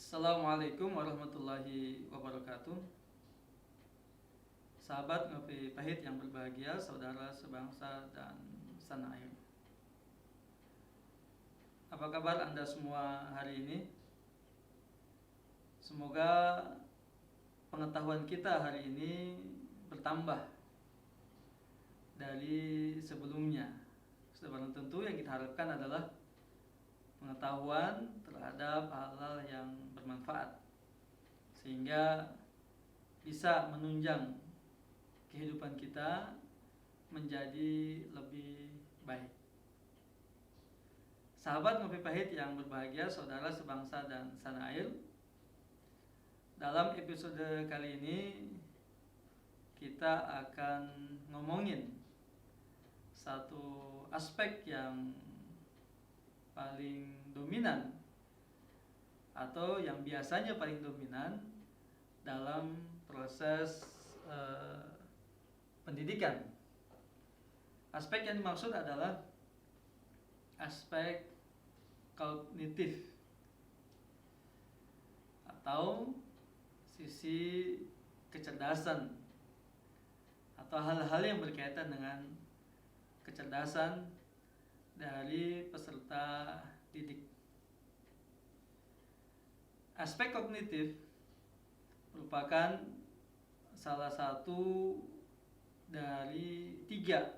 Assalamualaikum warahmatullahi wabarakatuh. Sahabat Ngopi Pahit yang berbahagia, saudara sebangsa dan setanah air. Apa kabar Anda semua hari ini? Semoga pengetahuan kita hari ini bertambah dari sebelumnya. Sudah barang tentu yang kita harapkan adalah pengetahuan terhadap hal-hal yang bermanfaat, sehingga bisa menunjang kehidupan kita menjadi lebih baik. Sahabat Ngopi Pahit yang berbahagia, saudara sebangsa dan setanah air, dalam episode kali ini kita akan ngomongin satu aspek yang paling dominan atau yang biasanya paling dominan dalam proses pendidikan. Aspek yang dimaksud adalah aspek kognitif atau sisi kecerdasan atau hal-hal yang berkaitan dengan kecerdasan dari peserta didik. Aspek kognitif merupakan salah satu dari 3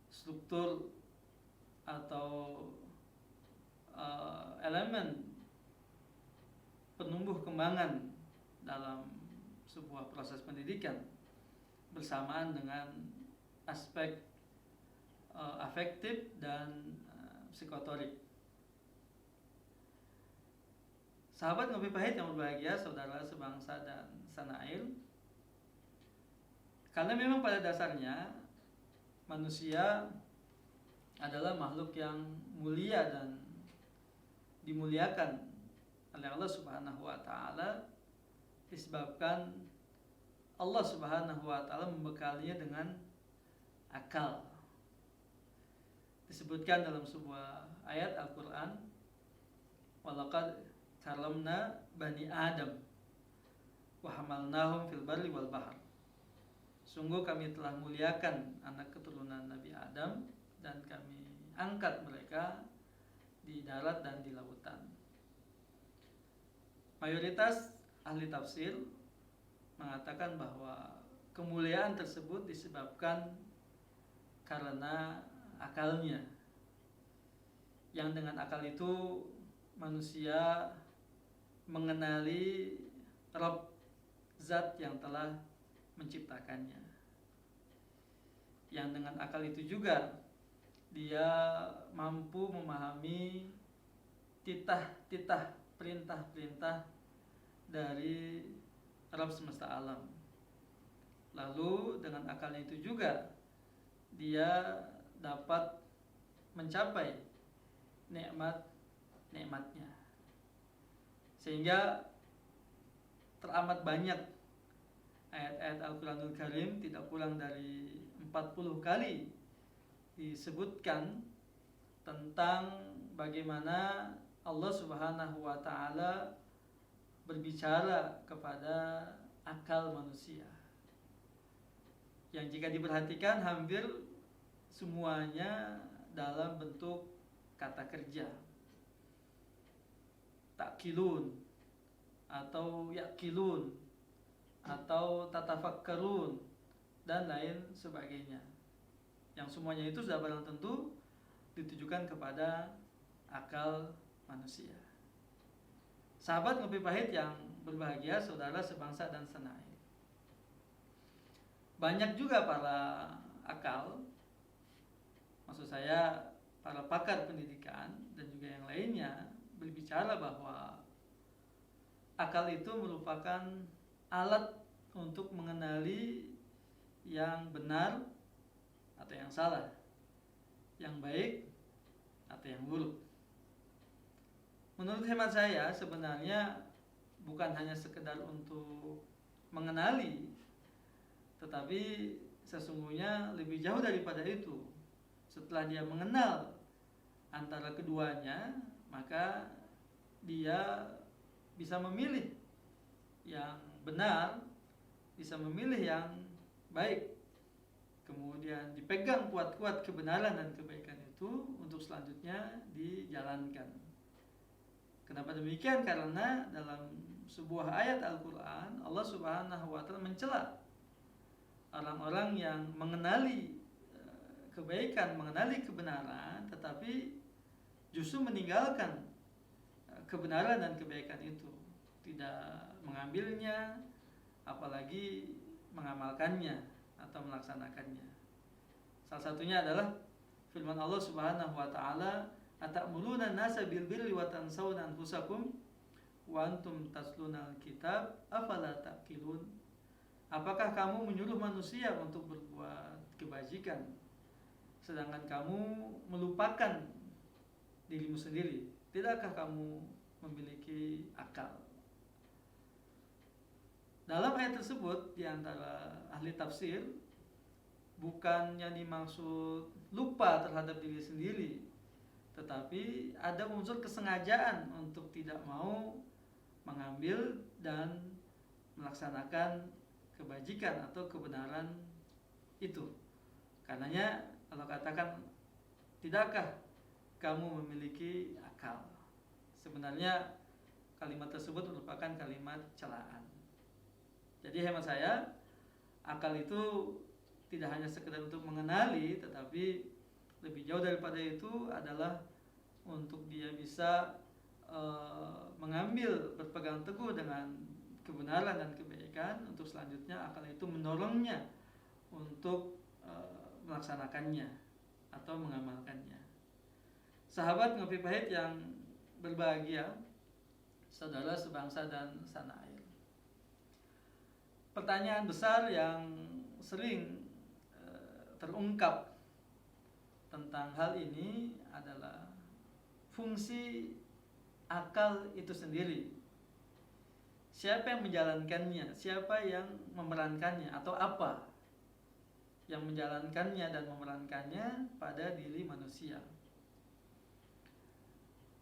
struktur atau elemen penumbuh kembangan dalam sebuah proses pendidikan, bersamaan dengan aspek afektif dan psikotorik. Sahabat Ngopi Pahit yang berbahagia, saudara sebangsa dan setanah air, karena memang pada dasarnya manusia adalah makhluk yang mulia dan dimuliakan oleh Allah Subhanahu wa taala, disebabkan Allah Subhanahu wa taala membekalinya dengan akal. Disebutkan dalam sebuah ayat Al-Qur'an, walaqad karamna bani Adam wa hamalnahum fil barri wal bahr. Sungguh kami telah muliakan anak keturunan Nabi Adam dan kami angkat mereka di darat dan di lautan. Mayoritas ahli tafsir mengatakan bahwa kemuliaan tersebut disebabkan karena akalnya, yang dengan akal itu manusia mengenali Rabb, zat yang telah menciptakannya. Yang dengan akal itu juga dia mampu memahami titah-titah, perintah-perintah dari Rabb semesta alam. Lalu dengan akalnya itu juga dia dapat mencapai nikmat-nikmatnya, sehingga teramat banyak ayat-ayat Al-Quranul Karim, tidak kurang dari 40 kali disebutkan tentang bagaimana Allah Subhanahu wa taala berbicara kepada akal manusia, yang jika diperhatikan hampir semuanya dalam bentuk kata kerja, takkilun atau yakilun atau tatafakkarun dan lain sebagainya, yang semuanya itu sudah barang tentu ditujukan kepada akal manusia. Sahabat Ngopi Pahit yang berbahagia, saudara sebangsa dan setanah air, banyak juga para akal, maksud saya para pakar pendidikan dan juga yang lainnya, berbicara bahwa akal itu merupakan alat untuk mengenali yang benar atau yang salah, yang baik atau yang buruk. Menurut hemat saya, sebenarnya bukan hanya sekedar untuk mengenali, tetapi sesungguhnya lebih jauh daripada itu. Setelah dia mengenal antara keduanya, maka dia bisa memilih yang benar, bisa memilih yang baik, kemudian dipegang kuat-kuat kebenaran dan kebaikan itu untuk selanjutnya dijalankan. Kenapa demikian? Karena dalam sebuah ayat Al-Quran Allah Subhanahu wa Ta'ala mencela orang-orang yang mengenali kebaikan, mengenali kebenaran, tetapi justru meninggalkan kebenaran dan kebaikan itu, tidak mengambilnya, apalagi mengamalkannya atau melaksanakannya. Salah satunya adalah firman Allah Subhanahu wa Ta'ala, "Atamuruna an-nasa bil birri wa tansawna anfusakum wa antum tatlunal kitab afala taqilun." Apakah kamu menyuruh manusia untuk berbuat kebajikan sedangkan kamu melupakan dirimu sendiri? Tidakkah kamu memiliki akal? Dalam ayat tersebut, di antara ahli tafsir, bukannya dimaksud lupa terhadap diri sendiri, tetapi ada unsur kesengajaan untuk tidak mau mengambil dan melaksanakan kebajikan atau kebenaran itu. Karenanya Allah katakan, tidakkah kamu memiliki akal? Sebenarnya kalimat tersebut merupakan kalimat celaan. Jadi hemat saya, akal itu tidak hanya sekedar untuk mengenali, tetapi lebih jauh daripada itu adalah untuk dia bisa mengambil, berpegang teguh dengan kebenaran dan kebaikan, untuk selanjutnya akal itu mendorongnya untuk melaksanakannya atau mengamalkannya. Sahabat Ngopi Pahit yang berbahagia, saudara sebangsa dan sanair, pertanyaan besar yang sering terungkap tentang hal ini adalah fungsi akal itu sendiri. Siapa yang menjalankannya? Siapa yang memerankannya? Atau apa yang menjalankannya dan memerankannya pada diri manusia?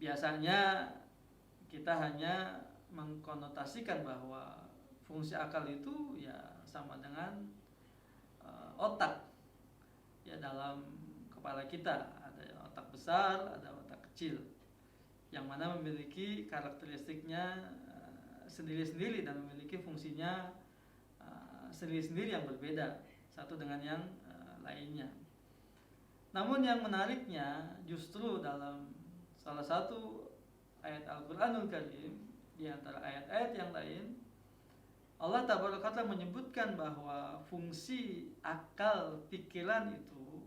Biasanya kita hanya mengkonotasikan bahwa fungsi akal itu ya sama dengan otak. Ya, dalam kepala kita ada otak besar, ada otak kecil, yang mana memiliki karakteristiknya sendiri-sendiri dan memiliki fungsinya sendiri-sendiri yang berbeda satu dengan yang lainnya. Namun yang menariknya justru dalam salah satu ayat Al-Quranul Karim, di antara ayat-ayat yang lain, Allah Taala menyebutkan bahwa fungsi akal pikiran itu,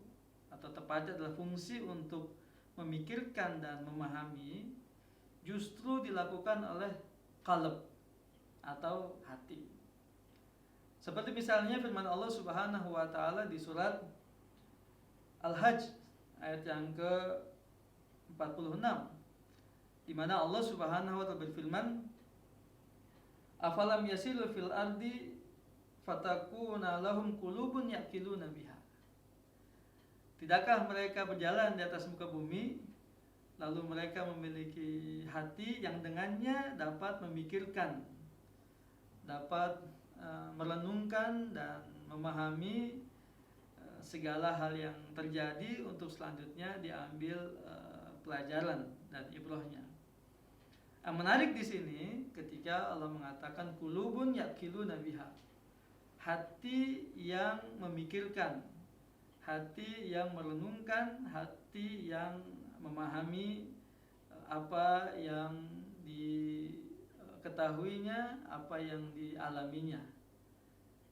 atau tepatnya adalah fungsi untuk memikirkan dan memahami, justru dilakukan oleh qalb atau hati. Seperti misalnya firman Allah Subhanahu wa Ta'ala di surat Al-Hajj ayat yang ke-46, di mana Allah Subhanahu wa Ta'ala berfirman, "Afalam yasilu fil ardi fatakuna lahum qulubun yaqiluna biha." Tidakkah mereka berjalan di atas muka bumi, lalu mereka memiliki hati yang dengannya dapat memikirkan, dapat merenungkan dan memahami segala hal yang terjadi, untuk selanjutnya diambil pelajaran dan ibrahnya. Yang menarik di sini ketika Allah mengatakan qulubun yaqiluna biha, hati yang memikirkan, hati yang merenungkan, hati yang memahami apa yang diketahuinya, apa yang dialaminya.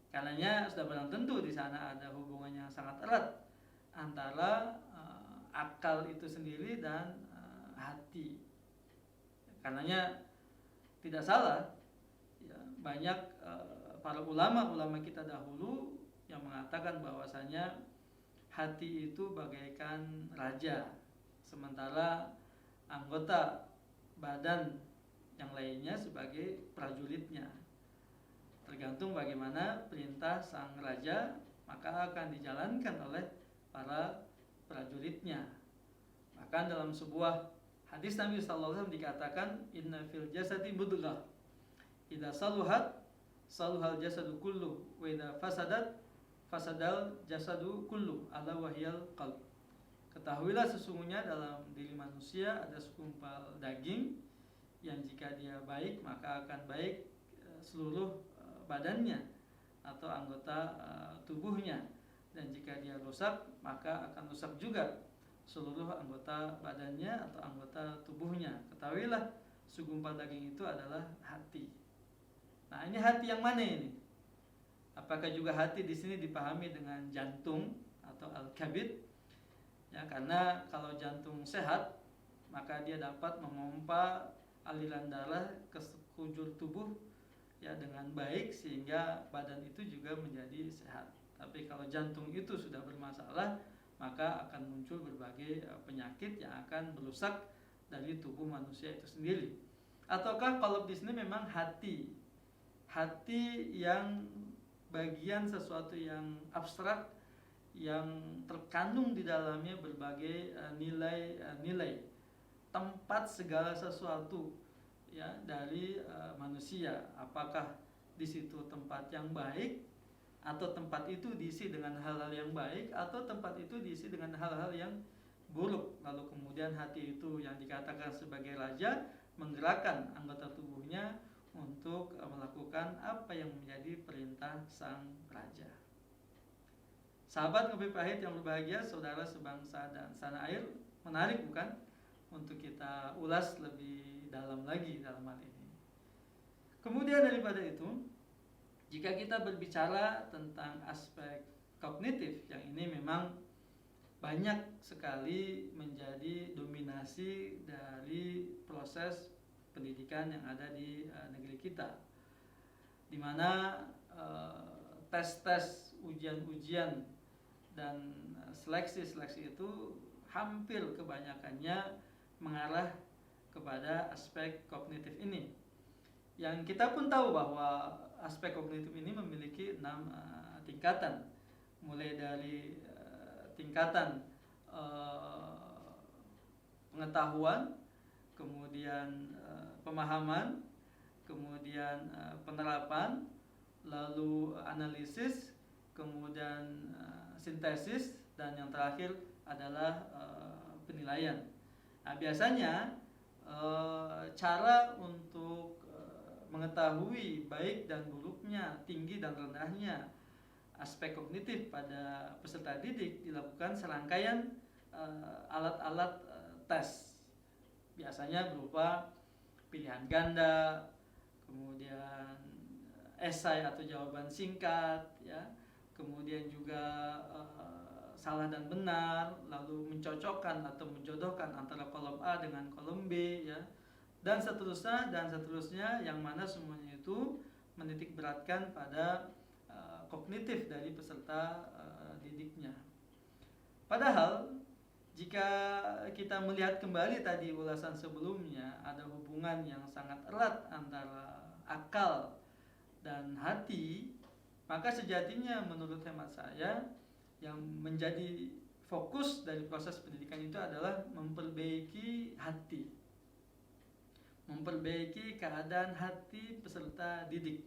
Karenanya sudah barang tentu di sana ada hubungannya sangat erat antara akal itu sendiri dan hati. Karenanya tidak salah ya, banyak para ulama kita dahulu yang mengatakan bahwasanya hati itu bagaikan raja, sementara anggota badan yang lainnya sebagai prajuritnya. Tergantung bagaimana perintah sang raja, maka akan dijalankan oleh para prajuritnya. Bahkan dalam sebuah Hadis Nabi SAW dikatakan, inna fil jasadi mudghah, idza saluhat saluhal jasadu kullu, wa idza fasadat fasadal jasadu kullu, ala wahyal qalb. Ketahuilah sesungguhnya dalam diri manusia ada segumpal daging yang jika dia baik maka akan baik seluruh badannya atau anggota tubuhnya, dan jika dia rusak maka akan rusak juga seluruh anggota badannya atau anggota tubuhnya. Ketahuilah segumpal daging itu adalah hati. Nah, ini hati yang mana ini? Apakah juga hati di sini dipahami dengan jantung atau al-kabid? Ya, karena kalau jantung sehat maka dia dapat memompa aliran darah ke sekujur tubuh ya dengan baik sehingga badan itu juga menjadi sehat. Tapi kalau jantung itu sudah bermasalah maka akan muncul berbagai penyakit yang akan merusak dari tubuh manusia itu sendiri. Ataukah kalau di sini memang hati yang bagian sesuatu yang abstrak yang terkandung di dalamnya berbagai nilai-nilai, tempat segala sesuatu ya dari manusia. Apakah di situ tempat yang baik, atau tempat itu diisi dengan hal-hal yang baik, atau tempat itu diisi dengan hal-hal yang buruk. Lalu kemudian hati itu yang dikatakan sebagai raja menggerakkan anggota tubuhnya untuk melakukan apa yang menjadi perintah sang raja. Sahabat Ngopi Pahit yang berbahagia, saudara sebangsa dan tanah air, menarik bukan untuk kita ulas lebih dalam lagi dalam hal ini. Kemudian daripada itu, jika kita berbicara tentang aspek kognitif, yang ini memang banyak sekali menjadi dominasi dari proses pendidikan yang ada di negeri kita, di mana tes-tes, ujian-ujian dan seleksi-seleksi itu hampir kebanyakannya mengarah kepada aspek kognitif ini. Yang kita pun tahu bahwa aspek kognitif ini memiliki 6 tingkatan, mulai dari tingkatan pengetahuan, kemudian pemahaman, kemudian penerapan, lalu analisis, kemudian sintesis, dan yang terakhir adalah penilaian. Nah, biasanya cara untuk mengetahui baik dan buruknya, tinggi dan rendahnya aspek kognitif pada peserta didik dilakukan serangkaian alat-alat tes. Biasanya berupa pilihan ganda, kemudian esai atau jawaban singkat, ya, kemudian juga salah dan benar, lalu mencocokkan atau menjodohkan antara kolom A dengan kolom B, ya, dan seterusnya, yang mana semuanya itu menitik beratkan pada kognitif dari peserta didiknya. Padahal jika kita melihat kembali tadi ulasan sebelumnya, ada hubungan yang sangat erat antara akal dan hati, maka sejatinya menurut hemat saya yang menjadi fokus dari proses pendidikan itu adalah memperbaiki hati, memperbaiki keadaan hati peserta didik,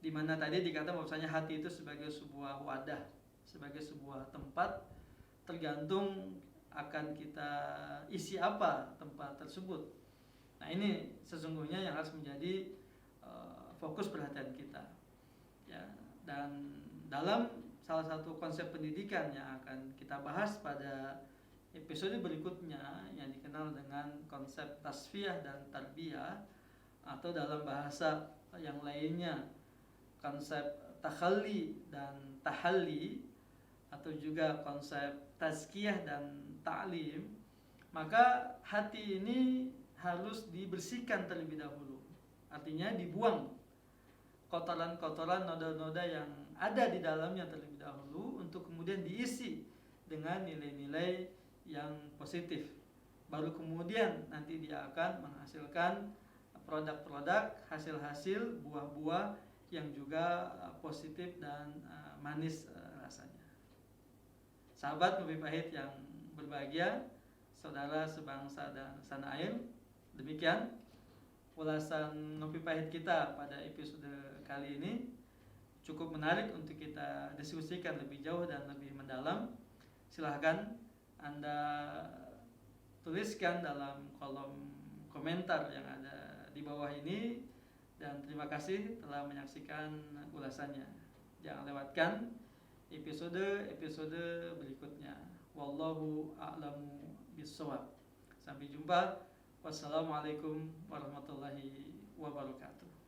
di mana tadi dikatakan bahwasanya hati itu sebagai sebuah wadah, sebagai sebuah tempat, tergantung akan kita isi apa tempat tersebut. Nah, ini sesungguhnya yang harus menjadi fokus perhatian kita, ya. Dan dalam salah satu konsep pendidikan yang akan kita bahas pada episode berikutnya, yang dikenal dengan konsep tasfiyah dan tarbiyah, atau dalam bahasa yang lainnya konsep takhalli dan tahalli, atau juga konsep tazkiyah dan ta'lim, maka hati ini harus dibersihkan terlebih dahulu. Artinya dibuang kotoran-kotoran, noda-noda yang ada di dalamnya terlebih dahulu, untuk kemudian diisi dengan nilai-nilai yang positif. Baru kemudian nanti dia akan menghasilkan produk-produk, hasil-hasil, buah-buah yang juga positif dan manis rasanya. Sahabat Ngopi Pahit yang berbahagia, saudara sebangsa dan tanah air. Demikian ulasan Ngopi Pahit kita pada episode kali ini. Cukup menarik untuk kita diskusikan lebih jauh dan lebih mendalam. Silahkan Anda tuliskan dalam kolom komentar yang ada di bawah ini. Dan terima kasih telah menyaksikan ulasannya. Jangan lewatkan episode berikutnya. Wallahu a'lamu bishawab. Sampai jumpa. Wassalamualaikum warahmatullahi wabarakatuh.